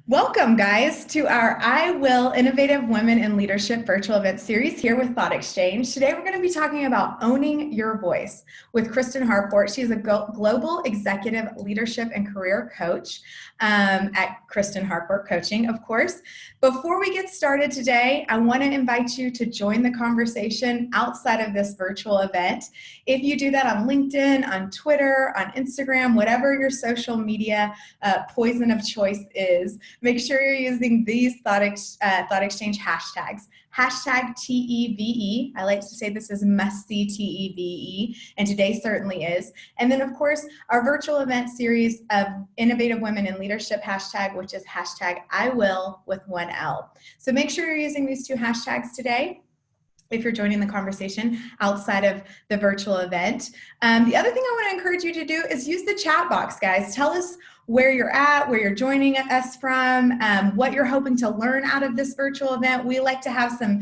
Welcome, guys, to our I Will Innovative Women in Leadership virtual event series here with Thoughtexchange. Today, we're going to be talking about owning your voice with Kristen Harcourt. She's a global executive leadership and career coach at Kristen Harcourt Coaching, of course. Before we get started today, I want to invite you to join the conversation outside of this virtual event. If you do that on LinkedIn, on Twitter, on Instagram, whatever your social media poison of choice is, make sure you're using these Thought Exchange hashtags. Hashtag TEVE. I like to say this is must-see TEVE, and today certainly is. And then, of course, our virtual event series of Innovative Women in Leadership hashtag, which is hashtag I Will with one L. So make sure you're using these two hashtags today if you're joining the conversation outside of the virtual event. The other thing I want to encourage you to do is use the chat box, guys. Tell us where you're at, where you're joining us from, what you're hoping to learn out of this virtual event. We like to have some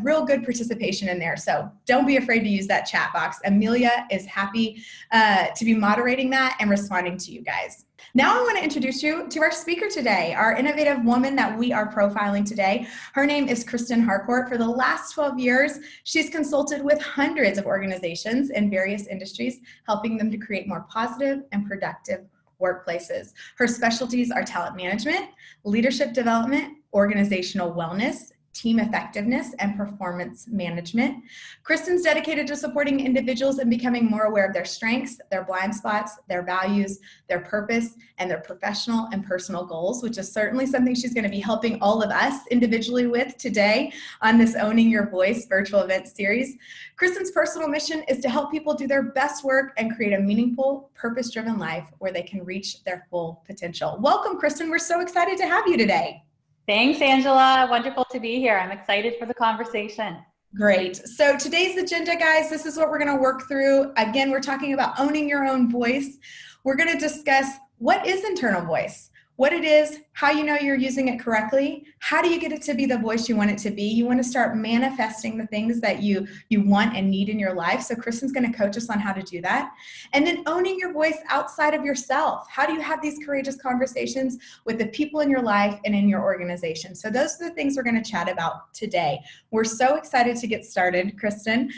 real good participation in there, so don't be afraid to use that chat box. Amelia is happy to be moderating that and responding to you guys. Now I want to introduce you to our speaker today, our innovative woman that we are profiling today. Her name is Kristen Harcourt. For the last 12 years, she's consulted with hundreds of organizations in various industries, helping them to create more positive and productive workplaces. Her specialties are talent management, leadership development, organizational wellness, team effectiveness, and performance management. Kristen's dedicated to supporting individuals and becoming more aware of their strengths, their blind spots, their values, their purpose, and their professional and personal goals, which is certainly something she's going to be helping all of us individually with today on this Owning Your Voice virtual event series. Kristen's personal mission is to help people do their best work and create a meaningful, purpose-driven life where they can reach their full potential. Welcome, Kristen. We're so excited to have you today. Thanks, Angela. Wonderful to be here. I'm excited for the conversation. Great. So today's agenda, guys, this is what we're going to work through. Again, we're talking about owning your own voice. We're going to discuss what is internal voice, what it is, how you know you're using it correctly, how do you get it to be the voice you want it to be. You want to start manifesting the things that you want and need in your life. So Kristen's going to coach us on how to do that. And then owning your voice outside of yourself. How do you have these courageous conversations with the people in your life and in your organization? So those are the things we're going to chat about today. We're so excited to get started, Kristen.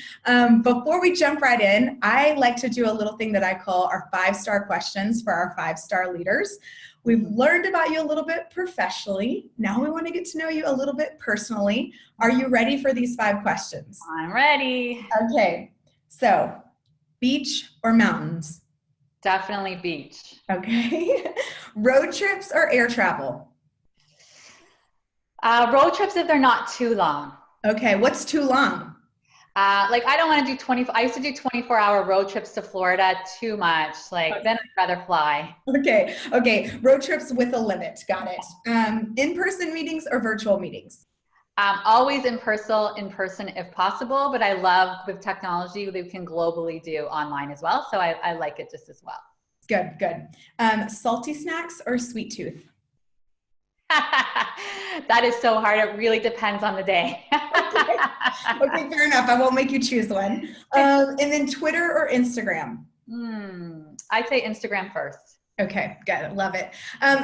Before we jump right in, I like to do a little thing that I call our 5-star questions for our 5-star leaders. We've learned about you a little bit professionally. Now we want to get to know you a little bit personally. Are you ready for these 5 questions? I'm ready. Okay, so beach or mountains? Definitely beach. Okay. Road trips or air travel? Road trips if they're not too long. Okay, what's too long? I don't want to do I used to do 24-hour road trips to Florida, too much. Then I'd rather fly. Okay. Road trips with a limit. Got it. In-person meetings or virtual meetings? Always in person if possible, but I love with technology, we can globally do online as well. So I like it just as well. Good. Salty snacks or sweet tooth? That is so hard. It really depends on the day. Okay, fair enough. I won't make you choose one. And then Twitter or Instagram? I'd say Instagram first. Okay, got it. Love it.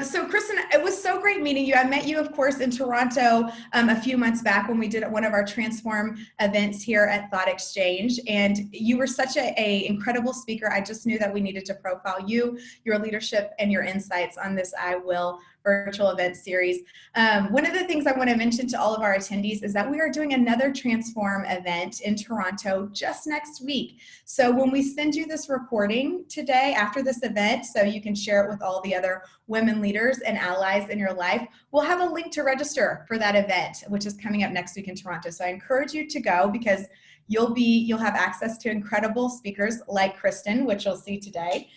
So Kristen, it was so great meeting you. I met you, of course, in Toronto a few months back when we did one of our Transform events here at Thoughtexchange, and you were such an incredible speaker. I just knew that we needed to profile you, your leadership, and your insights on this I Will virtual event series. One of the things I want to mention to all of our attendees is that we are doing another Transform event in Toronto just next week. So when we send you this recording today after this event, so you can share it with all the other women leaders and allies in your life, we'll have a link to register for that event, which is coming up next week in Toronto. So I encourage you to go because you'll have access to incredible speakers like Kristen, which you'll see today.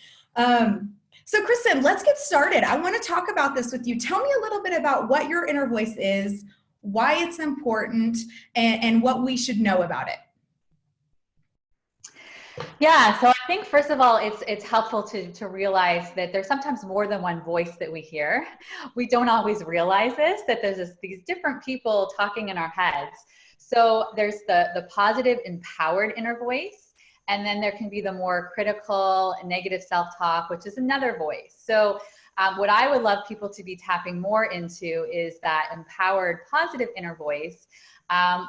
So Kristen, let's get started. I want to talk about this with you. Tell me a little bit about what your inner voice is, why it's important, and what we should know about it. Yeah, so I think first of all, it's helpful to realize that there's sometimes more than one voice that we hear. We don't always realize that there's these different people talking in our heads. So there's the positive, empowered inner voice. And then there can be the more critical, negative self-talk, which is another voice. So What I would love people to be tapping more into is that empowered, positive inner voice,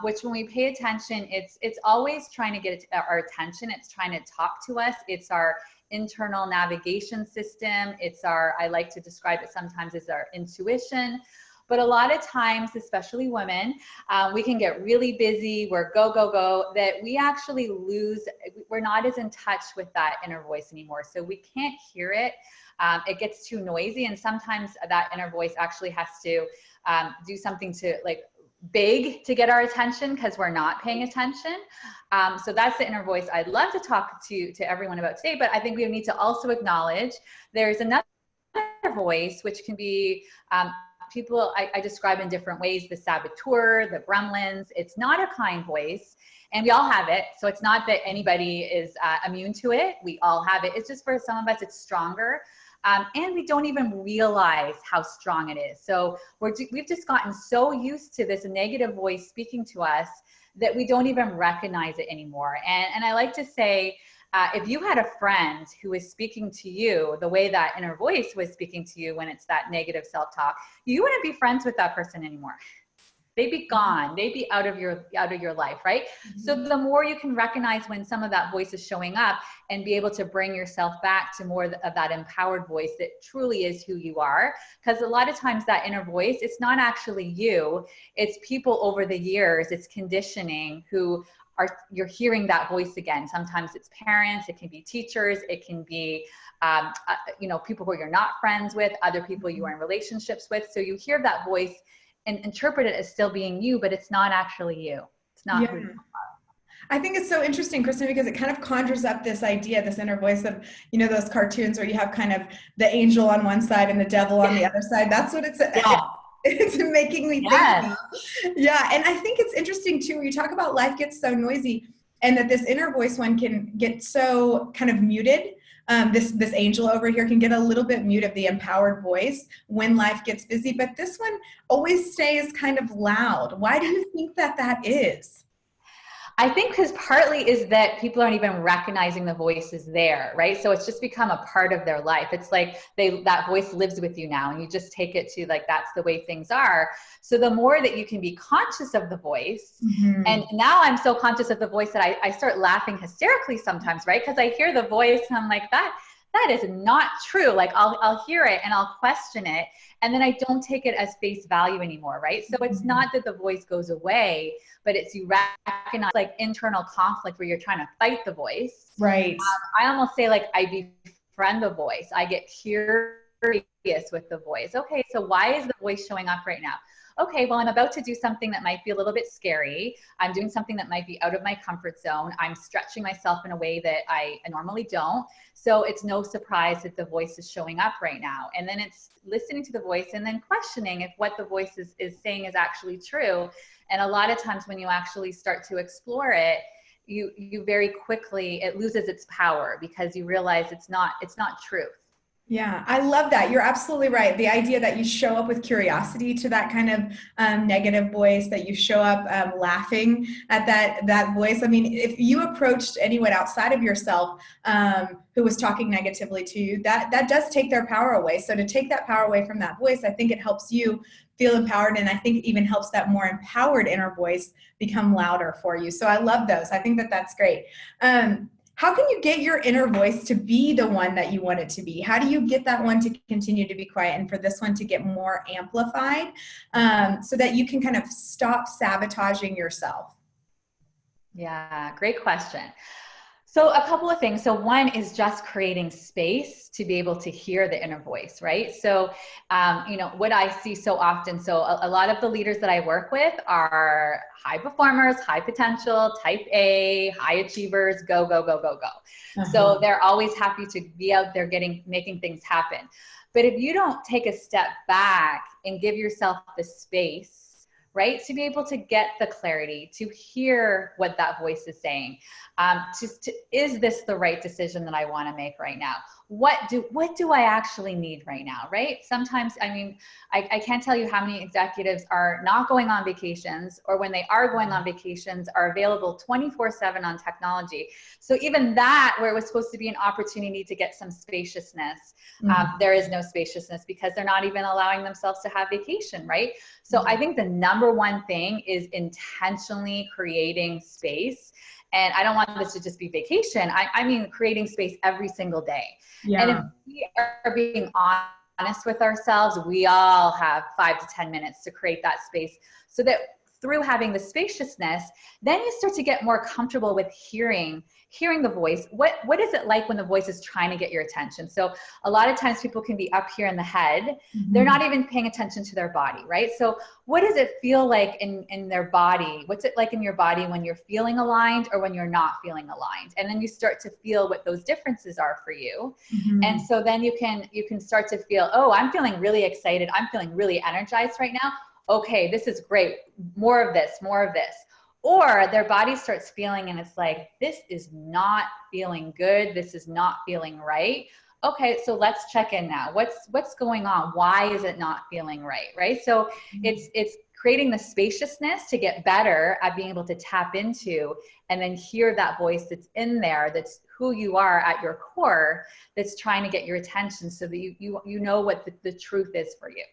which when we pay attention, it's always trying to get our attention. It's trying to talk to us. It's our internal navigation system. It's I like to describe it sometimes as our intuition. But a lot of times, especially women, we can get really busy, we're go, go, go, that we actually we're not as in touch with that inner voice anymore. So we can't hear it. It gets too noisy. And sometimes that inner voice actually has to do something to beg to get our attention because we're not paying attention. So that's the inner voice I'd love to talk to everyone about today. But I think we need to also acknowledge there's another voice, which can be people I describe in different ways: the saboteur, the gremlins. It's not a kind voice, and we all have it. So it's not that anybody is immune to it. We all have it. It's just for some of us, it's stronger. And we don't even realize how strong it is. So we've just gotten so used to this negative voice speaking to us that we don't even recognize it anymore. And I like to say, if you had a friend who was speaking to you the way that inner voice was speaking to you when it's that negative self-talk, you wouldn't be friends with that person anymore. They'd be gone. They'd be out of your life, right? Mm-hmm. So the more you can recognize when some of that voice is showing up and be able to bring yourself back to more of that empowered voice that truly is who you are. Because a lot of times that inner voice, it's not actually you. It's people over the years, it's conditioning you're hearing that voice again. Sometimes it's parents, it can be teachers, it can be people who you're not friends with, other people you are in relationships with. So you hear that voice and interpret it as still being you, but it's not actually you. It's not who you are. I think it's so interesting, Kristen, because it kind of conjures up this idea, this inner voice of, those cartoons where you have kind of the angel on one side and the devil on the other side. That's what it's making me think. Yeah. And I think it's interesting too, you talk about life gets so noisy and that this inner voice one can get so kind of muted. This angel over here can get a little bit mute of the empowered voice when life gets busy, but this one always stays kind of loud. Why do you think that is? I think because partly is that people aren't even recognizing the voice is there, right? So it's just become a part of their life. It's like that voice lives with you now and you just take it to that's the way things are. So the more that you can be conscious of the voice, and now I'm so conscious of the voice that I start laughing hysterically sometimes, right? Because I hear the voice and I'm like, that is not true. Like I'll hear it and I'll question it. And then I don't take it as face value anymore, right? So it's not that the voice goes away, but it's you recognize internal conflict where you're trying to fight the voice. Right. I almost say I befriend the voice. I get curious with the voice. Okay, so why is the voice showing up right now? Okay, well, I'm about to do something that might be a little bit scary. I'm doing something that might be out of my comfort zone. I'm stretching myself in a way that I normally don't. So it's no surprise that the voice is showing up right now. And then it's listening to the voice and then questioning if what the voice is saying is actually true. And a lot of times when you actually start to explore it, you very quickly, it loses its power because you realize it's not truth. Yeah, I love that. You're absolutely right. The idea that you show up with curiosity to that kind of negative voice, that you show up laughing at that voice. I mean, if you approached anyone outside of yourself who was talking negatively to you, that does take their power away. So to take that power away from that voice, I think it helps you feel empowered, and I think it even helps that more empowered inner voice become louder for you. So I love those. I think that's great. How can you get your inner voice to be the one that you want it to be? How do you get that one to continue to be quiet and for this one to get more amplified so that you can kind of stop sabotaging yourself? Yeah, great question. So a couple of things. So one is just creating space to be able to hear the inner voice, right? So, what I see so often, so a lot of the leaders that I work with are high performers, high potential, type A, high achievers, go, go, go, go, go. So they're always happy to be out there making things happen. But if you don't take a step back and give yourself the space, right, to be able to get the clarity, to hear what that voice is saying, is this the right decision that I want to make right now? what do I actually need right now, right? Sometimes, I mean, I can't tell you how many executives are not going on vacations, or when they are going on vacations are available 24/7 on technology. So even that, where it was supposed to be an opportunity to get some spaciousness, there is no spaciousness because they're not even allowing themselves to have vacation, right? So I think the number one thing is intentionally creating space. And I don't want this to just be vacation. I mean, creating space every single day. Yeah. And if we are being honest with ourselves, we all have 5 to 10 minutes to create that space, so that through having the spaciousness, then you start to get more comfortable with hearing the voice. What is it like when the voice is trying to get your attention? So a lot of times people can be up here in the head. They're not even paying attention to their body, right? So what does it feel like in their body? What's it like in your body when you're feeling aligned or when you're not feeling aligned? And then you start to feel what those differences are for you. And so then you can start to feel, oh, I'm feeling really excited. I'm feeling really energized right now. Okay, this is great. More of this, more of this. Or their body starts feeling and it's like, this is not feeling good. This is not feeling right. Okay, so let's check in now. What's going on? Why is it not feeling right? Right? So it's creating the spaciousness to get better at being able to tap into and then hear that voice that's in there, that's who you are at your core, that's trying to get your attention, so that you know what the truth is for you.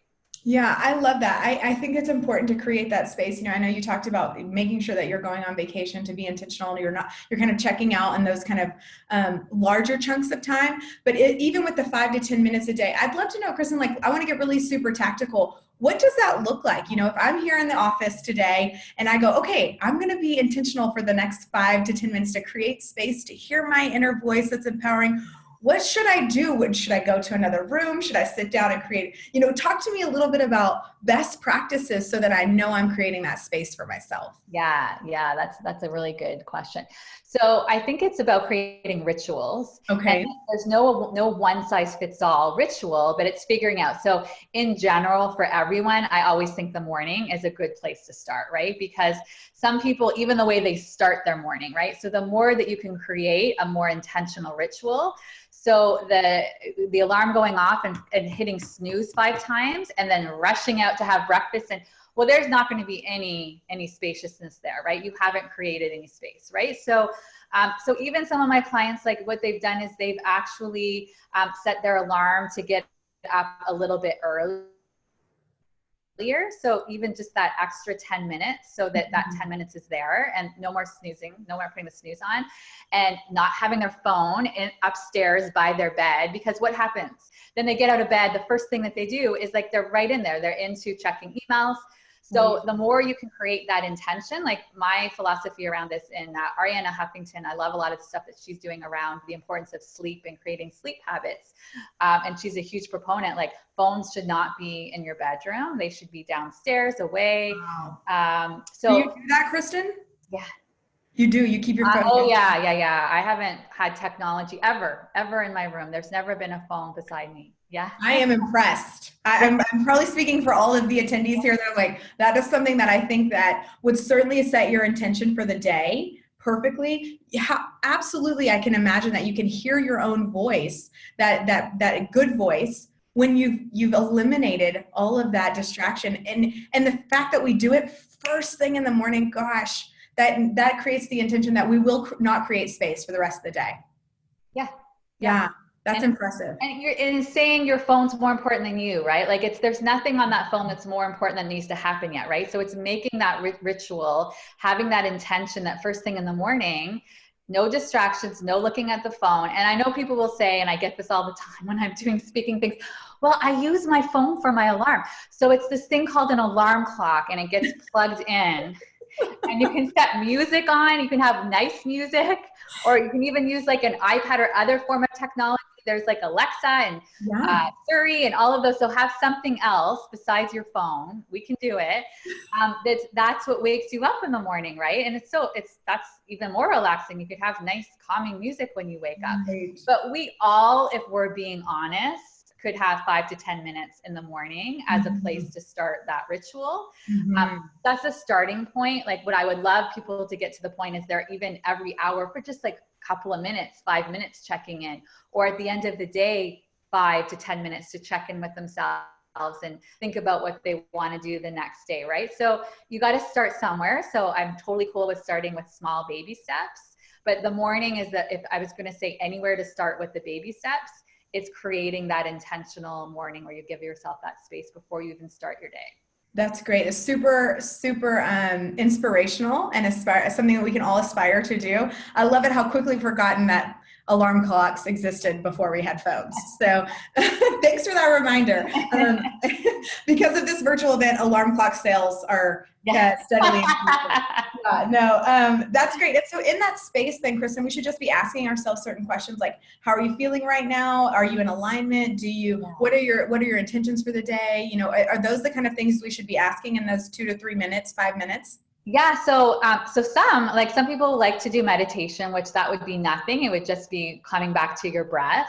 Yeah, I love that. I think it's important to create that space. You know, I know you talked about making sure that you're going on vacation to be intentional. You're kind of checking out in those kind of larger chunks of time. But even with the 5 to 10 minutes a day, I'd love to know, Kristen, like, I want to get really super tactical. What does that look like? You know, if I'm here in the office today and I go, okay, I'm going to be intentional for the next 5 to 10 minutes to create space to hear my inner voice that's empowering. What should I do? Should I go to another room? Should I sit down and create, talk to me a little bit about best practices so that I know I'm creating that space for myself. Yeah, that's a really good question. So I think it's about creating rituals. Okay. And there's no one size fits all ritual, but it's figuring out. So in general, for everyone, I always think the morning is a good place to start, right? Because some people, even the way they start their morning, right? So the more that you can create a more intentional ritual, so the alarm going off and hitting snooze 5 times and then rushing out to have breakfast, and well, there's not going to be any spaciousness there, right? You haven't created any space, right? So even some of my clients, like, what they've done is they've actually set their alarm to get up a little bit earlier. So even just that extra 10 minutes, so that 10 minutes is there, and no more snoozing, no more putting the snooze on, and not having their phone upstairs by their bed. Because what happens? Then they get out of bed, the first thing that they do is, like, they're right in there. They're into checking emails. So the more you can create that intention, like my philosophy around this in Arianna Huffington, I love a lot of the stuff that she's doing around the importance of sleep and creating sleep habits. And she's a huge proponent, like, phones should not be in your bedroom. They should be downstairs, away. Wow. So do you do that, Kristen? Yeah. You do? You keep your phone? Oh yeah. I haven't had technology ever in my room. There's never been a phone beside me. Yeah. I am impressed. I'm probably speaking for all of the attendees here that are like, that is something that I think that would certainly set your intention for the day perfectly. Yeah, absolutely. I can imagine that you can hear your own voice, that good voice, when you've eliminated all of that distraction. And the fact that we do it first thing in the morning, gosh, that creates the intention that we will not create space for the rest of the day. Yeah. That's impressive. And you're saying your phone's more important than you, right? Like, there's nothing on that phone that's more important that needs to happen yet, right? So it's making that ritual, having that intention that first thing in the morning, no distractions, no looking at the phone. And I know people will say, and I get this all the time when I'm doing speaking things, well, I use my phone for my alarm. So it's this thing called an alarm clock, and it gets plugged in. And you can set music on, you can have nice music, or you can even use like an iPad or other form of technology. There's like Alexa and Siri and all of those. So have something else besides your phone. We can do it. That's what wakes you up in the morning, right? And that's even more relaxing. You could have nice calming music when you wake up. Right. But we all, if we're being honest, could have 5 to 10 minutes in the morning as a place to start that ritual. That's a starting point. Like, what I would love people to get to the point is they're even every hour for just like couple of minutes, 5 minutes checking in, or at the end of the day, 5 to 10 minutes to check in with themselves and think about what they want to do the next day, right? So you got to start somewhere. So I'm totally cool with starting with small baby steps. But the morning is that, if I was going to say anywhere to start with the baby steps, it's creating that intentional morning where you give yourself that space before you even start your day. That's great. It's super, super inspirational and something that we can all aspire to do. I love it how quickly we've forgotten that alarm clocks existed before we had phones. So thanks for that reminder. Because of this virtual event, alarm clock sales are steadily increasing. That's great. And so in that space then, Kristen, we should just be asking ourselves certain questions like, how are you feeling right now? Are you in alignment? What are your intentions for the day? Are those the kind of things we should be asking in those 2 to 3 minutes, 5 minutes? Yeah. So some people like to do meditation, which that would be nothing. It would just be coming back to your breath.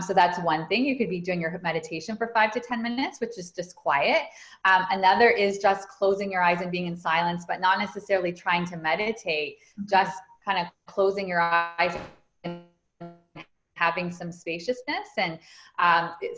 So that's one thing. You could be doing your meditation for 5 to 10 minutes, which is just quiet. Another is just closing your eyes and being in silence, but not necessarily trying to meditate, just kind of closing your eyes and having some spaciousness. And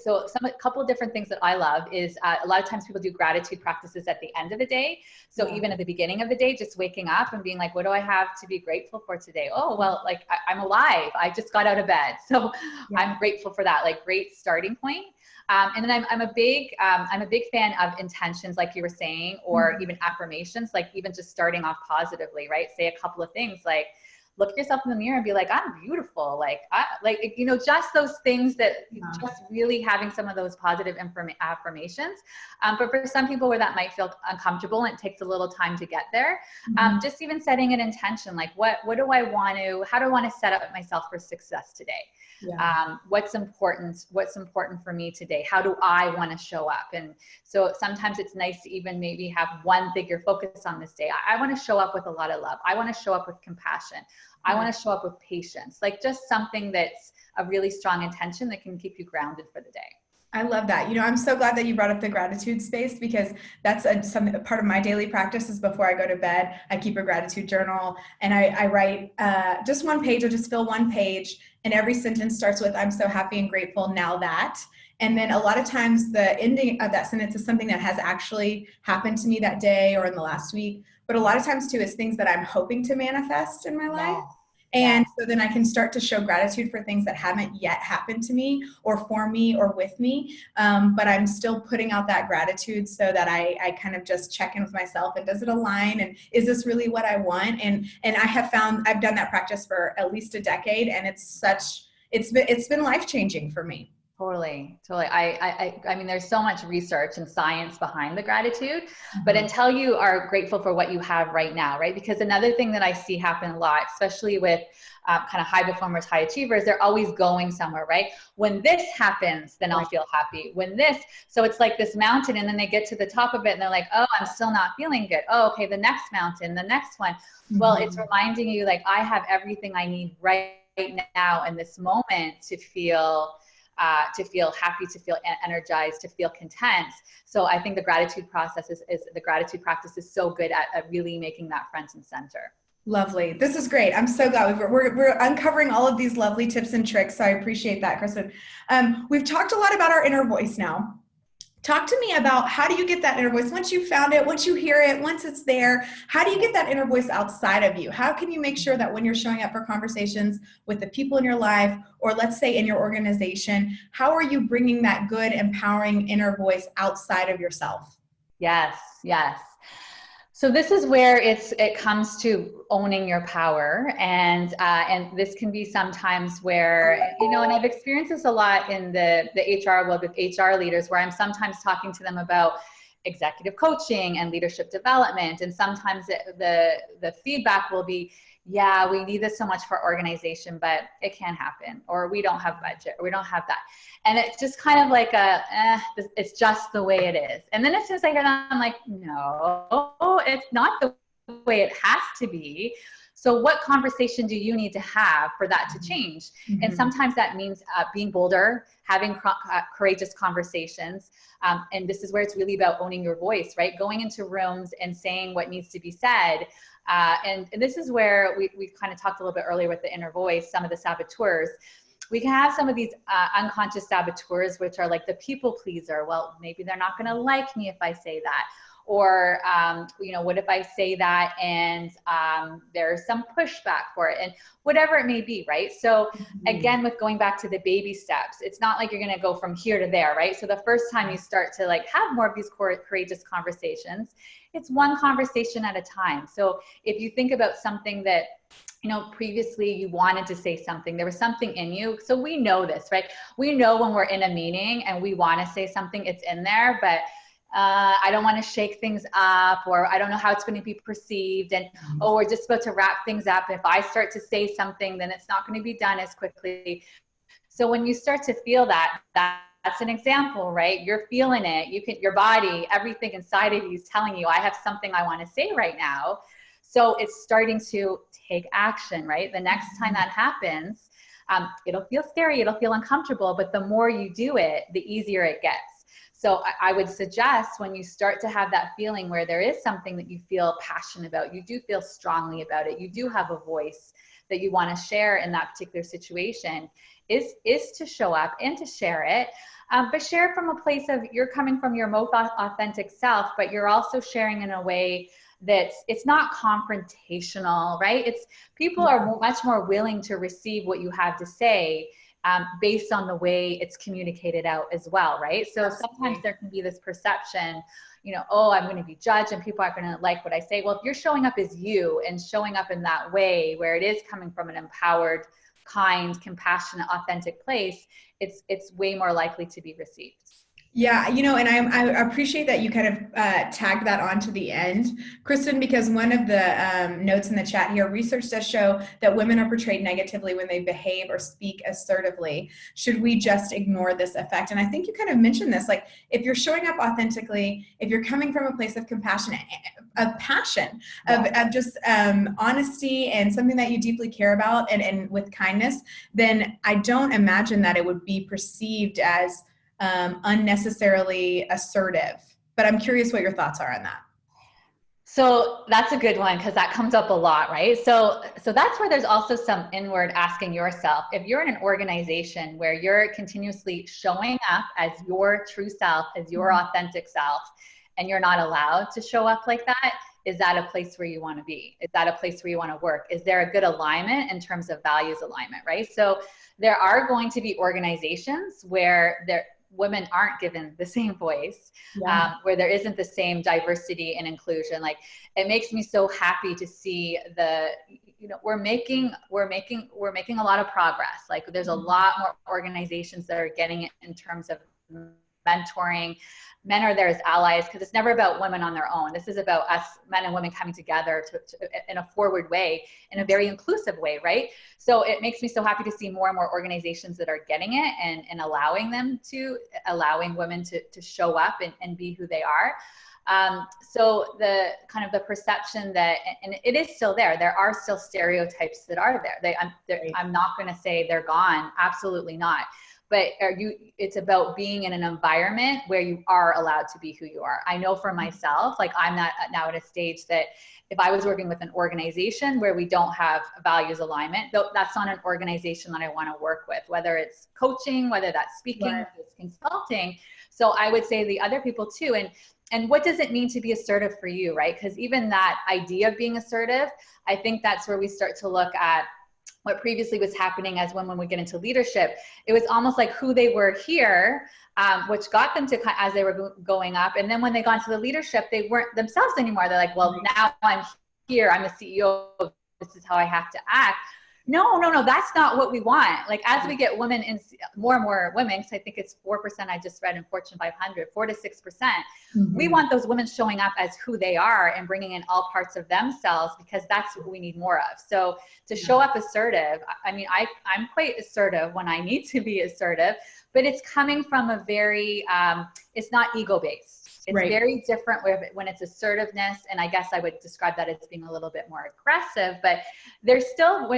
so a couple of different things that I love is a lot of times people do gratitude practices at the end of the day. So even at the beginning of the day, just waking up and being like, what do I have to be grateful for today? Oh, well, like I'm alive. I just got out of bed. So I'm grateful for that, like great starting point. And then I'm a big fan of intentions, like you were saying, or even affirmations, like even just starting off positively, right? Say a couple of things like, look yourself in the mirror and be like, I'm beautiful. Just those things that just really having some of those positive affirmations. But for some people where that might feel uncomfortable and it takes a little time to get there, just even setting an intention, like how do I want to set up myself for success today? Yeah. What's important for me today? How do I want to show up? And so sometimes it's nice to even maybe have one thing you're focused on this day. I want to show up with a lot of love. I want to show up with compassion. I want to show up with patience, like just something that's a really strong intention that can keep you grounded for the day. I love that. I'm so glad that you brought up the gratitude space, because that's a part of my daily practice is before I go to bed, I keep a gratitude journal and I write just one page. I just fill one page and every sentence starts with, I'm so happy and grateful now that. And then a lot of times the ending of that sentence is something that has actually happened to me that day or in the last week. But a lot of times too, it's things that I'm hoping to manifest in my life. And so then I can start to show gratitude for things that haven't yet happened to me or for me or with me. But I'm still putting out that gratitude so that I kind of just check in with myself and does it align? And is this really what I want? And I have found I've done that practice for at least a decade, and it's been life-changing for me. Totally. I mean, there's so much research and science behind the gratitude, but until you are grateful for what you have right now, right? Because another thing that I see happen a lot, especially with kind of high performers, high achievers, they're always going somewhere, right? When this happens, then I'll feel happy. So it's like this mountain, and then they get to the top of it and they're like, oh, I'm still not feeling good. Oh, okay. The next mountain, the next one. Well, it's reminding you like, I have everything I need right now in this moment to feel happy, to feel energized, to feel content. So I think the gratitude process the gratitude practice is so good at really making that front and center. Lovely. This is great. I'm so glad we're uncovering all of these lovely tips and tricks. So I appreciate that, Kristen. We've talked a lot about our inner voice now. Talk to me about, how do you get that inner voice? Once you found it, once you hear it, once it's there, how do you get that inner voice outside of you? How can you make sure that when you're showing up for conversations with the people in your life, or let's say in your organization, how are you bringing that good, empowering inner voice outside of yourself? Yes. So this is where it comes to owning your power, and this can be sometimes where, and I've experienced this a lot in the HR world with HR leaders, where I'm sometimes talking to them about executive coaching and leadership development, and sometimes the feedback will be, yeah, we need this so much for our organization, but it can't happen, or we don't have budget, or we don't have that. And it's just kind of like it's just the way it is. And then as soon as I hear that, I'm like, no, it's not the way it has to be. So what conversation do you need to have for that to change? And sometimes that means being bolder, having courageous conversations. And this is where it's really about owning your voice, right? Going into rooms and saying what needs to be said. And this is where we kind of talked a little bit earlier with the inner voice, some of the saboteurs. We can have some of these unconscious saboteurs, which are like the people pleaser. Well, maybe they're not going to like me if I say that. Or, you know, what if I say that and there's some pushback for it, and whatever it may be, right? So again, with going back to the baby steps, it's not like you're going to go from here to there, right? So the first time you start to like have more of these courageous conversations, it's one conversation at a time. So if you think about something that, you know, previously you wanted to say something, there was something in you. So we know this, right? We know when we're in a meeting and we want to say something, it's in there, but I don't want to shake things up, or I don't know how it's going to be perceived. And, oh, we're just about to wrap things up. If I start to say something, then it's not going to be done as quickly. So when you start to feel that, that's an example, right? You're feeling it. You can, your body, everything inside of you is telling you, I have something I want to say right now. So it's starting to take action, right? The next time that happens, it'll feel scary, it'll feel uncomfortable, but the more you do it, the easier it gets. So I would suggest when you start to have that feeling where there is something that you feel passionate about, you do feel strongly about it, you do have a voice that you want to share in that particular situation, is to show up and to share it. But share it from a place of you're coming from your most authentic self, but you're also sharing in a way that it's not confrontational, right? It's people are much more willing to receive what you have to say based on the way it's communicated out as well, right? So sometimes there can be this perception, you know, oh, I'm going to be judged and people aren't going to like what I say. Well, if you're showing up as you and showing up in that way where it is coming from an empowered, kind, compassionate, authentic place, it's way more likely to be received. Yeah, you know, and I appreciate that you kind of tagged that on to the end, Kristen, because one of the notes in the chat here, research does show that women are portrayed negatively when they behave or speak assertively. Should we just ignore this effect? And I think you kind of mentioned this, like if you're showing up authentically, if you're coming from a place of compassion, of passion, of just honesty and something that you deeply care about and with kindness, then I don't imagine that it would be perceived as unnecessarily assertive. But I'm curious what your thoughts are on that. So that's a good one because that comes up a lot, right? So that's where there's also some inward asking yourself. If you're in an organization where you're continuously showing up as your true self, as your authentic self, and you're not allowed to show up like that, is that a place where you want to be? Is that a place where you want to work? Is there a good alignment in terms of values alignment, right? So there are going to be organizations where women aren't given the same voice, where there isn't the same diversity and inclusion. Like it makes me so happy to see we're making a lot of progress. Like there's a lot more organizations that are getting it in terms of mentoring. Men are there as allies because it's never about women on their own. This is about us, men and women, coming together in a forward way, in a very inclusive way, right? So it makes me so happy to see more and more organizations that are getting it and allowing women to show up and be who they are. So the kind of the perception that, and it is still there are still stereotypes that are there. I'm not going to say they're gone. Absolutely not. But it's about being in an environment where you are allowed to be who you are. I know for myself, like I'm not now at a stage that if I was working with an organization where we don't have values alignment, that's not an organization that I want to work with, whether it's coaching, whether that's speaking, whether it's consulting. So I would say the other people too. And what does it mean to be assertive for you, right? Because even that idea of being assertive, I think that's where we start to look at what previously was happening as women would get into leadership. It was almost like who they were here, which got them to, as they were going up. And then when they got into the leadership, they weren't themselves anymore. They're like, well, now I'm here, I'm the CEO, this is how I have to act. No, that's not what we want. Like as we get women in, more and more women, because I think it's 4%, I just read in Fortune 500, 4 to 6%. We want those women showing up as who they are and bringing in all parts of themselves, because that's what we need more of. So to show up assertive, I mean, I'm quite assertive when I need to be assertive, but it's coming from a very, it's not ego-based. It's Right. very different when it's assertiveness. And I guess I would describe that as being a little bit more aggressive, but there's still,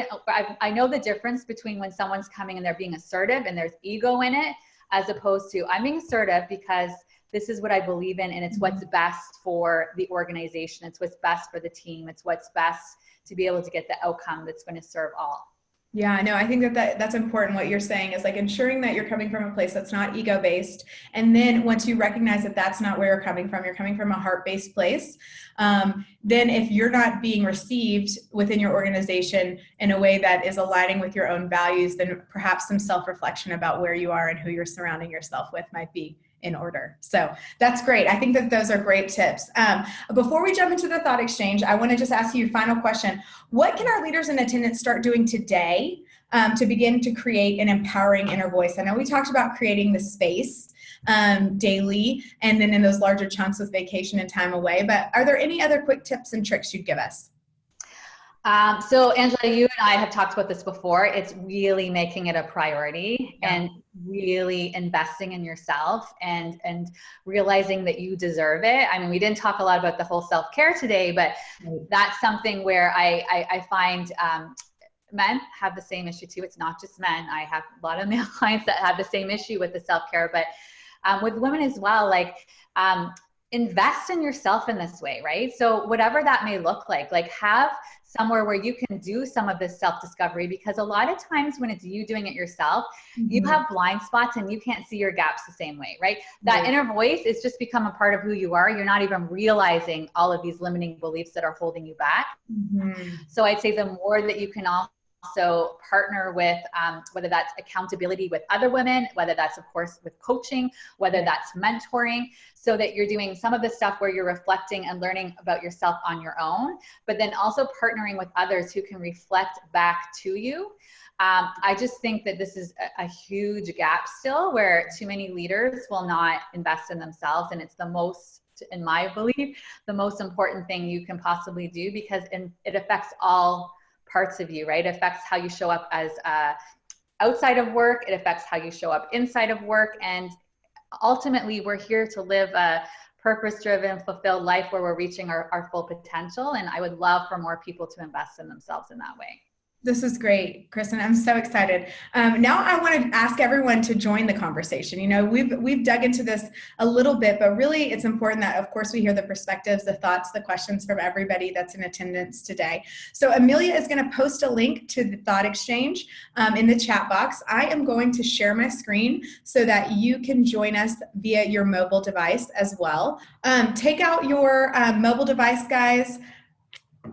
I know the difference between when someone's coming and they're being assertive and there's ego in it, as opposed to I'm being assertive because this is what I believe in and it's what's best for the organization. It's what's best for the team. It's what's best to be able to get the outcome that's going to serve all. Yeah, no, I think that's important. What you're saying is like ensuring that you're coming from a place that's not ego-based. And then once you recognize that that's not where you're coming from a heart-based place. Then if you're not being received within your organization in a way that is aligning with your own values, then perhaps some self-reflection about where you are and who you're surrounding yourself with might be in order. So that's great. I think that those are great tips. Before we jump into the thought exchange, I want to just ask you a final question. What can our leaders in attendance start doing today to begin to create an empowering inner voice? I know we talked about creating the space daily and then in those larger chunks with vacation and time away, but are there any other quick tips and tricks you'd give us? So Angela, you and I have talked about this before. It's really making it a priority and really investing in yourself and realizing that you deserve it. I mean, we didn't talk a lot about the whole self-care today, but that's something where I find men have the same issue too. It's not just men. I have a lot of male clients that have the same issue with the self-care, but with women as well, like invest in yourself in this way, right? So whatever that may look like have somewhere where you can do some of this self-discovery, because a lot of times when it's you doing it yourself, you have blind spots and you can't see your gaps the same way, right? That inner voice is just become a part of who you are. You're not even realizing all of these limiting beliefs that are holding you back. So I'd say the more that you can also partner with, whether that's accountability with other women, whether that's of course with coaching, whether that's mentoring, so that you're doing some of the stuff where you're reflecting and learning about yourself on your own, but then also partnering with others who can reflect back to you. I just think that this is a huge gap still where too many leaders will not invest in themselves. And it's the most, in my belief, the most important thing you can possibly do, because it affects all parts of you, right? It affects how you show up as outside of work. It affects how you show up inside of work. And ultimately, we're here to live a purpose-driven, fulfilled life where we're reaching our full potential. And I would love for more people to invest in themselves in that way. This is great, Kristen. I'm so excited. Now I want to ask everyone to join the conversation. You know, we've dug into this a little bit, but really it's important that, of course, we hear the perspectives, the thoughts, the questions from everybody that's in attendance today. So Amelia is going to post a link to the Thought Exchange in the chat box. I am going to share my screen so that you can join us via your mobile device as well. Take out your mobile device, guys.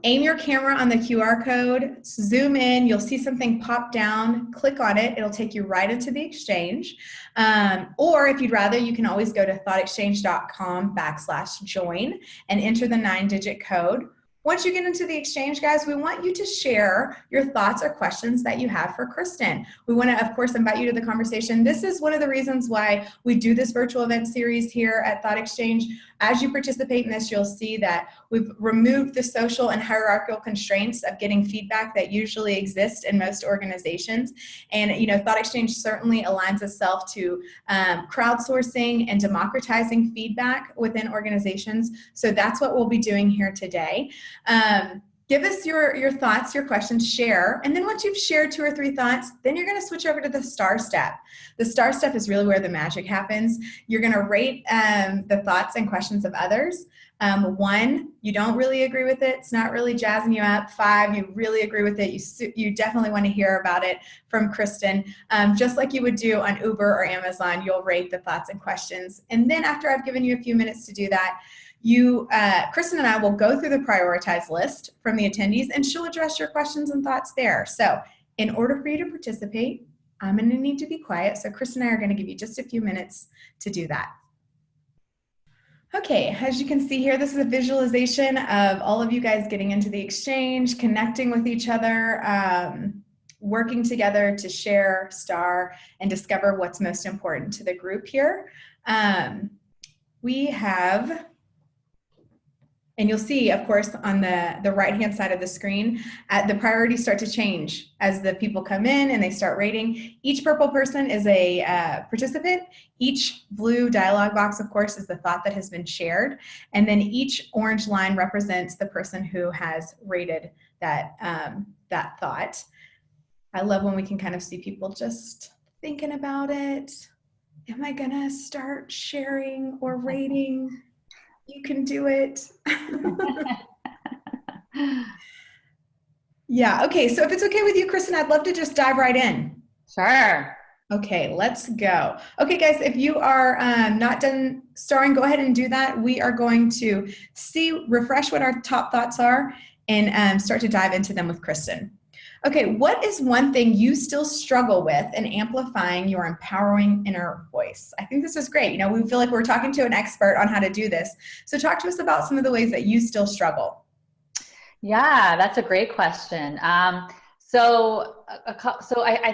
Aim your camera on the QR code, zoom in, you'll see something pop down, click on it, it'll take you right into the exchange. Or if you'd rather, you can always go to thoughtexchange.com/join and enter the 9-digit code. Once you get into the exchange, guys, we want you to share your thoughts or questions that you have for Kristen. We want to, of course, invite you to the conversation. This is one of the reasons why we do this virtual event series here at Thought Exchange. As you participate in this, you'll see that we've removed the social and hierarchical constraints of getting feedback that usually exist in most organizations. And, you know, Thought Exchange certainly aligns itself to crowdsourcing and democratizing feedback within organizations. So that's what we'll be doing here today. Give us your thoughts, your questions, share. And then once you've shared 2 or 3 thoughts, then you're going to switch over to the STAR step. The STAR step is really where the magic happens. You're going to rate the thoughts and questions of others. 1, you don't really agree with it. It's not really jazzing you up. 5, you really agree with it. You definitely want to hear about it from Kristen. Just like you would do on Uber or Amazon, you'll rate the thoughts and questions. And then after I've given you a few minutes to do that, Kristen and I will go through the prioritized list from the attendees, and she'll address your questions and thoughts there. So in order for you to participate, I'm going to need to be quiet. So Kristen and I are going to give you just a few minutes to do that. Okay, as you can see here, this is a visualization of all of you guys getting into the exchange, connecting with each other, working together to share, STAR, and discover what's most important to the group here. We have And you'll see, of course, on the right-hand side of the screen, the priorities start to change as the people come in and they start rating. Each purple person is a participant. Each blue dialog box, of course, is the thought that has been shared. And then each orange line represents the person who has rated that, that thought. I love when we can kind of see people just thinking about it. Am I gonna start sharing or rating? You can do it. Yeah, okay, so if it's okay with you, Kristen, I'd love to just dive right in. Sure. Okay, let's go. Okay, guys, if you are not done starring, go ahead and do that. We are going to refresh what our top thoughts are and start to dive into them with Kristen. Okay, what is one thing you still struggle with in amplifying your empowering inner voice? I think this is great. You know, we feel like we're talking to an expert on how to do this. So talk to us about some of the ways that you still struggle. Yeah, that's a great question. I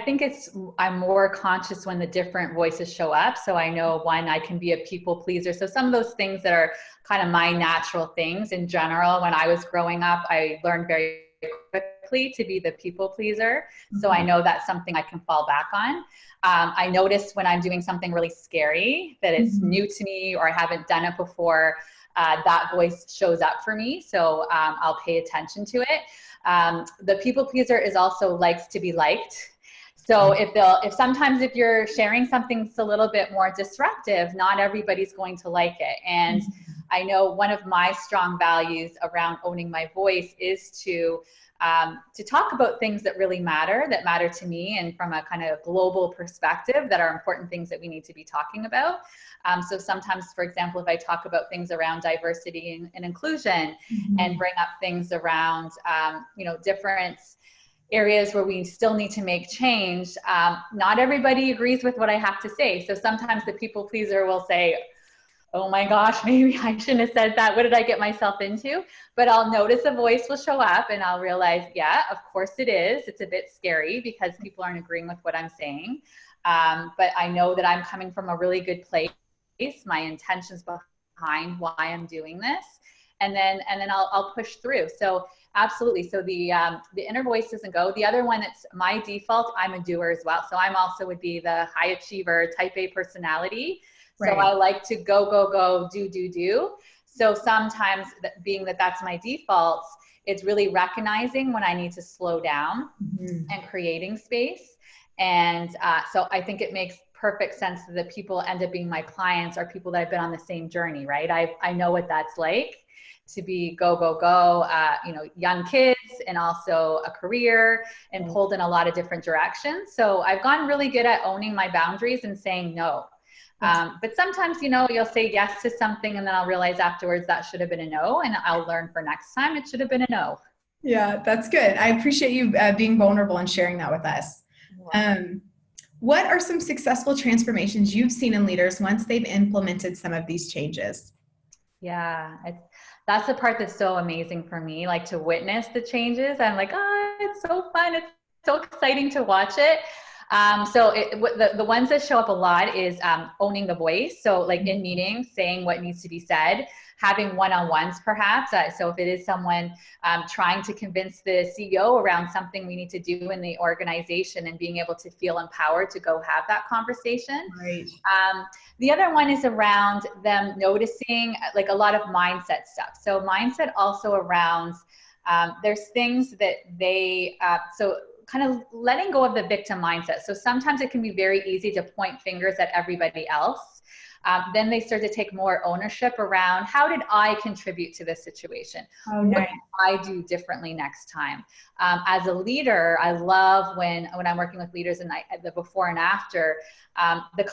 think I'm more conscious when the different voices show up. So I know one, I can be a people pleaser. So some of those things that are kind of my natural things in general, when I was growing up, I learned very quickly to be the people pleaser. So I know that's something I can fall back on. I notice when I'm doing something really scary that it's new to me or I haven't done it before, that voice shows up for me. So I'll pay attention to it. The people pleaser is also likes to be liked. So if you're sharing something that's a little bit more disruptive, not everybody's going to like it. And I know one of my strong values around owning my voice is to talk about things that really matter, that matter to me, and from a kind of global perspective that are important things that we need to be talking about. So sometimes, for example, if I talk about things around diversity and inclusion and bring up things around, different areas where we still need to make change, not everybody agrees with what I have to say. So sometimes the people pleaser will say, oh my gosh, maybe I shouldn't have said that. What did I get myself into? But I'll notice a voice will show up and I'll realize, yeah, of course it is. It's a bit scary because people aren't agreeing with what I'm saying. But I know that I'm coming from a really good place, my intentions behind why I'm doing this. And then I'll push through. So absolutely. So the inner voice doesn't go. The other one, it's my default. I'm a doer as well. So I'm also would be the high achiever type A personality. So I like to go, do. So sometimes being that that's my default, it's really recognizing when I need to slow down and creating space. And so I think it makes perfect sense that the people end up being my clients are people that have been on the same journey, right? I know what that's like to be go, young kids and also a career and pulled in a lot of different directions. So I've gotten really good at owning my boundaries and saying no. But sometimes, you'll say yes to something and then I'll realize afterwards that should have been a no, and I'll learn for next time it should have been a no. Yeah, that's good. I appreciate you being vulnerable and sharing that with us. What are some successful transformations you've seen in leaders once they've implemented some of these changes? Yeah, that's the part that's so amazing for me, like to witness the changes. I'm like, oh, it's so fun. It's so exciting to watch it. The ones that show up a lot is owning the voice. So like in meetings, saying what needs to be said, having one-on-ones perhaps. So if it is someone trying to convince the CEO around something we need to do in the organization and being able to feel empowered to go have that conversation. Right. The other one is around them noticing like a lot of mindset stuff. So mindset also around, there's things that so kind of letting go of the victim mindset. So sometimes it can be very easy to point fingers at everybody else. Then they start to take more ownership around how did I contribute to this situation? What can I do differently next time? As a leader, I love when I'm working with leaders and the before and after, the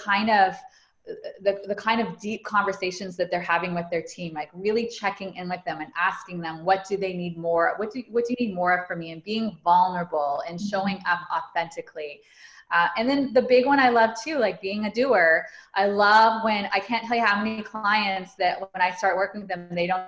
kind of deep conversations that they're having with their team, like really checking in with them and asking them, what do they need more? What do you need more of from me? And being vulnerable and showing up authentically. And then the big one I love too, like being a doer. I love when I can't tell you how many clients that when I start working with them, they don't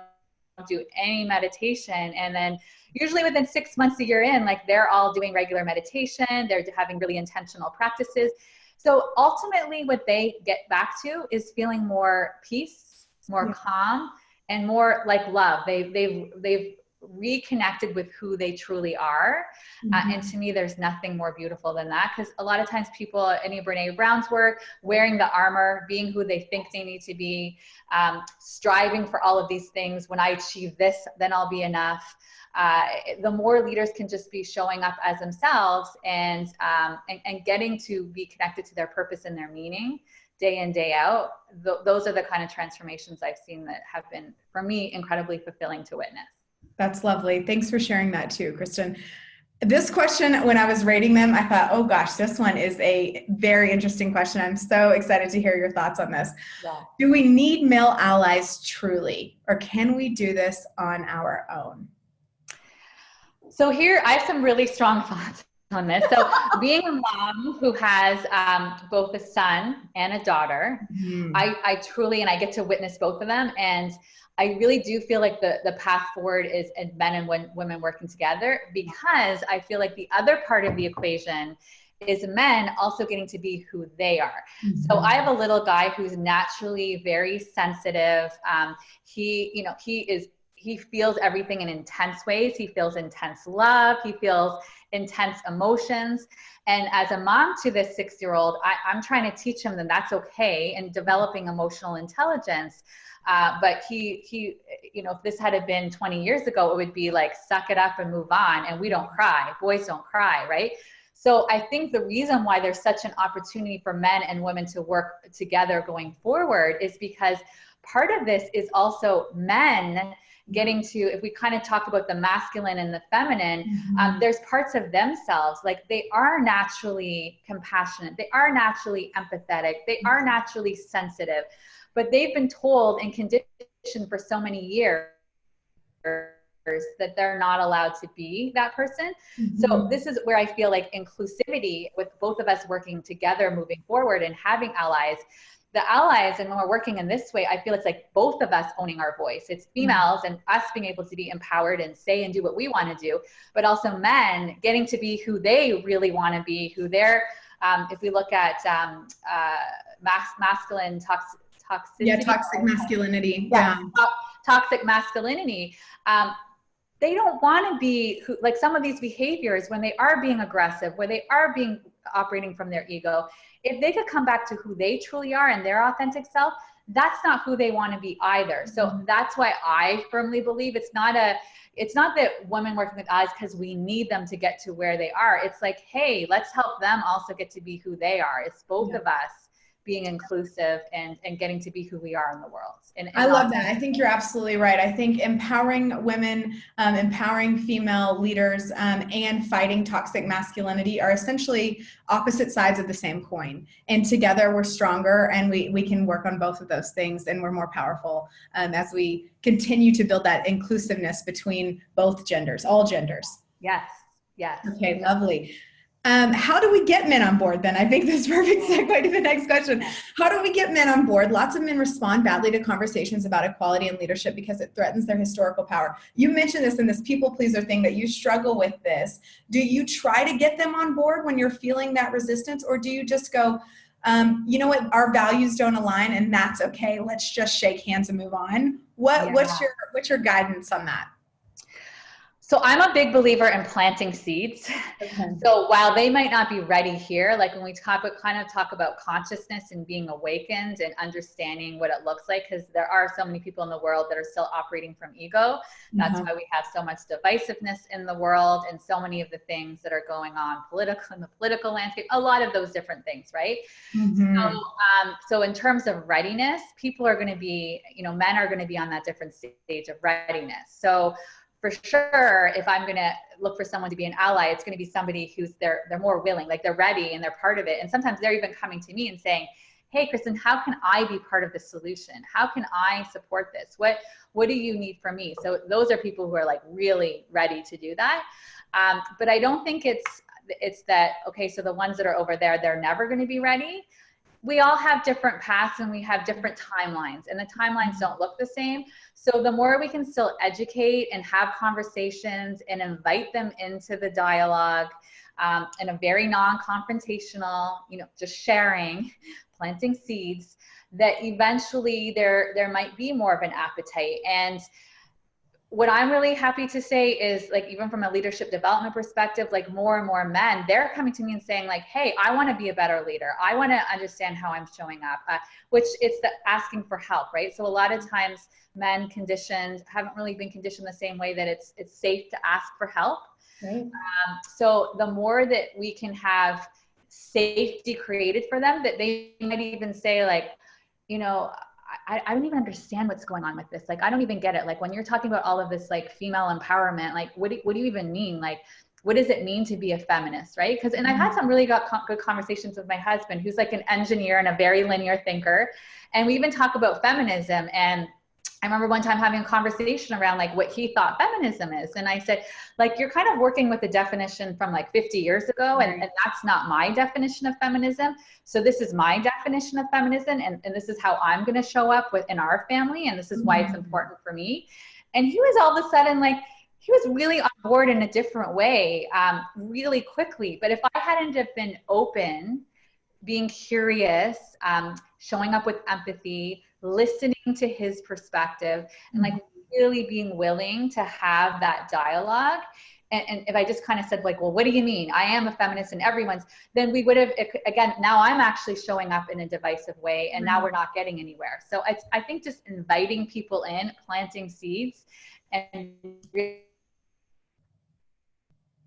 do any meditation. And then usually within 6 months, a year in, like they're all doing regular meditation. They're having really intentional practices. So ultimately what they get back to is feeling more peace, more calm, and more like love. They've reconnected with who they truly are. And to me, there's nothing more beautiful than that, because a lot of times people, any Brene Brown's work, wearing the armor, being who they think they need to be, striving for all of these things. When I achieve this, then I'll be enough. The more leaders can just be showing up as themselves and getting to be connected to their purpose and their meaning day in, day out, those are the kind of transformations I've seen that have been, for me, incredibly fulfilling to witness. That's lovely. Thanks for sharing that too, Kristen. This question, when I was rating them, I thought, oh gosh, this one is a very interesting question. I'm so excited to hear your thoughts on this. Yeah. Do we need male allies truly, or can we do this on our own? So here, I have some really strong thoughts on this. So being a mom who has both a son and a daughter, I truly, and I get to witness both of them, and I really do feel like the path forward is men and women working together, because I feel like the other part of the equation is men also getting to be who they are. So I have a little guy who's naturally very sensitive. He feels everything in intense ways. He feels intense love. He feels intense emotions. And as a mom to this 6-year-old, I'm trying to teach him that that's okay, and developing emotional intelligence. But he, if this had been 20 years ago, it would be like, suck it up and move on. And we don't cry. Boys don't cry, right? So I think the reason why there's such an opportunity for men and women to work together going forward is because part of this is also men getting to, if we kind of talk about the masculine and the feminine, there's parts of themselves, like they are naturally compassionate, they are naturally empathetic, they are naturally sensitive, but they've been told and conditioned for so many years that they're not allowed to be that person. So this is where I feel like inclusivity, with both of us working together moving forward and having allies, the allies, and when we're working in this way, I feel it's like both of us owning our voice. It's females and us being able to be empowered and say and do what we want to do, but also men getting to be who they really want to be, who they're, if we look at masculine toxicity. Yeah, toxic masculinity. Toxic masculinity. They don't want to be like some of these behaviors, when they are being aggressive, where they are being operating from their ego. If they could come back to who they truly are and their authentic self, that's not who they want to be either. So that's why I firmly believe it's not that women working with allies because we need them to get to where they are. It's like, hey, let's help them also get to be who they are. It's both of us being inclusive and getting to be who we are in the world. And I love that. I think you're absolutely right. I think empowering women, empowering female leaders, and fighting toxic masculinity are essentially opposite sides of the same coin. And together we're stronger, and we can work on both of those things, and we're more powerful as we continue to build that inclusiveness between both genders, all genders. Yes. Yes. Okay, lovely. How do we get men on board then? I think that's perfect segue to the next question. How do we get men on board? Lots of men respond badly to conversations about equality and leadership because it threatens their historical power. You mentioned this in this people pleaser thing, that you struggle with this. Do you try to get them on board when you're feeling that resistance, or do you just go, you know what, our values don't align and that's okay, let's just shake hands and move on? What's your guidance on that? So I'm a big believer in planting seeds. Okay. So while they might not be ready here, like when we talk about consciousness and being awakened and understanding what it looks like, because there are so many people in the world that are still operating from ego. That's why we have so much divisiveness in the world and so many of the things that are going on in the political landscape, a lot of those different things, right? So in terms of readiness, people are going to be, men are going to be on that different stage of readiness. So for sure, if I'm going to look for someone to be an ally, it's going to be somebody who's they're more willing, like they're ready and they're part of it. And sometimes they're even coming to me and saying, hey, Kristen, how can I be part of the solution? How can I support this? What do you need from me? So those are people who are like really ready to do that. But I don't think it's that, okay, so the ones that are over there, they're never going to be ready. We all have different paths and we have different timelines, and the timelines don't look the same. So the more we can still educate and have conversations and invite them into the dialogue in a very non-confrontational, just sharing planting seeds that eventually there might be more of an appetite. And what I'm really happy to say is, like, even from a leadership development perspective, like more and more men, they're coming to me and saying like, hey, I want to be a better leader. I want to understand how I'm showing up, which it's the asking for help, right? So a lot of times men haven't really been conditioned the same way that it's safe to ask for help. Right. So the more that we can have safety created for them, that they might even say like, you know, I don't even understand what's going on with this. Like, I don't even get it. Like, when you're talking about all of this, like, female empowerment, like, what do you even mean? Like, what does it mean to be a feminist, right? Because, and I've had some really good conversations with my husband, who's like an engineer and a very linear thinker. And we even talk about feminism. And I remember one time having a conversation around like what he thought feminism is. And I said, like, you're kind of working with a definition from like 50 years ago. And that's not my definition of feminism. So this is my definition of feminism. And this is how I'm going to show up in our family. And this is why it's important for me. And he was all of a sudden like, he was really on board in a different way, really quickly. But if I hadn't have been open, being curious, showing up with empathy, listening to his perspective, and like really being willing to have that dialogue. And if I just kind of said like, well, what do you mean? I am a feminist and everyone's, then we would have, again, now I'm actually showing up in a divisive way, and now we're not getting anywhere. So I think just inviting people in, planting seeds, and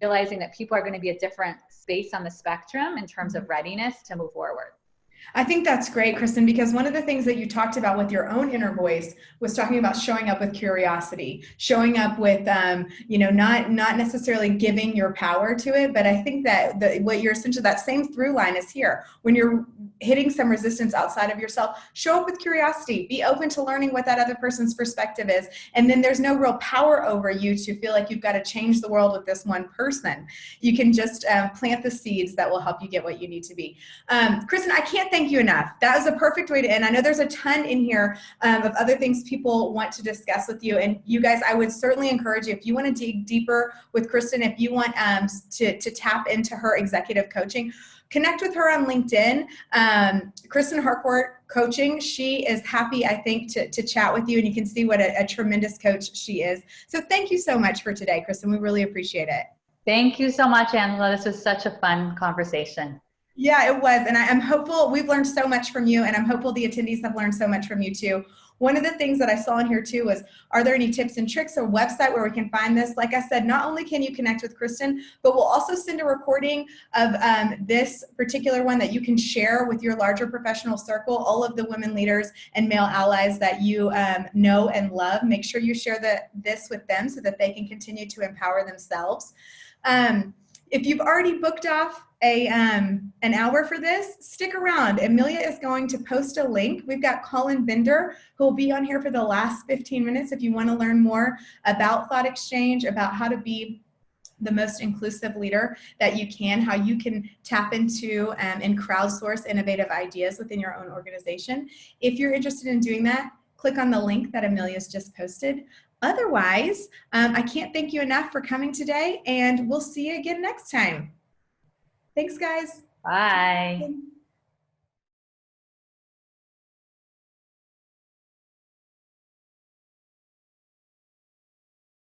realizing that people are going to be at different space on the spectrum in terms of readiness to move forward. I think that's great, Kristen, because one of the things that you talked about with your own inner voice was talking about showing up with curiosity, showing up with, not necessarily giving your power to it. But I think that what you're essentially, that same through line is here. When you're hitting some resistance outside of yourself, show up with curiosity, be open to learning what that other person's perspective is. And then there's no real power over you to feel like you've got to change the world with this one person. You can just plant the seeds that will help you get what you need to be. Kristen, I can't thank you enough. That was a perfect way to end. I know there's a ton in here of other things people want to discuss with you. And you guys, I would certainly encourage you, if you want to dig deeper with Kristen, if you want to tap into her executive coaching, connect with her on LinkedIn, Kristen Harcourt Coaching. She is happy, I think, to chat with you, and you can see what a tremendous coach she is. So thank you so much for today, Kristen. We really appreciate it. Thank you so much, Angela. This was such a fun conversation. Yeah, it was. And I'm hopeful we've learned so much from you, and I'm hopeful the attendees have learned so much from you too. One of the things that I saw in here too was, are there any tips and tricks or website where we can find this? Like I said, not only can you connect with Kristen, but we'll also send a recording of this particular one that you can share with your larger professional circle, all of the women leaders and male allies that you know and love. Make sure you share this with them so that they can continue to empower themselves. If you've already booked off an hour for this, stick around. Amelia is going to post a link. We've got Colin Bender, who will be on here for the last 15 minutes if you want to learn more about Thoughtexchange, about how to be the most inclusive leader that you can, how you can tap into and crowdsource innovative ideas within your own organization. If you're interested in doing that, click on the link that Amelia's just posted. Otherwise, I can't thank you enough for coming today, and we'll see you again next time. Thanks, guys. Bye.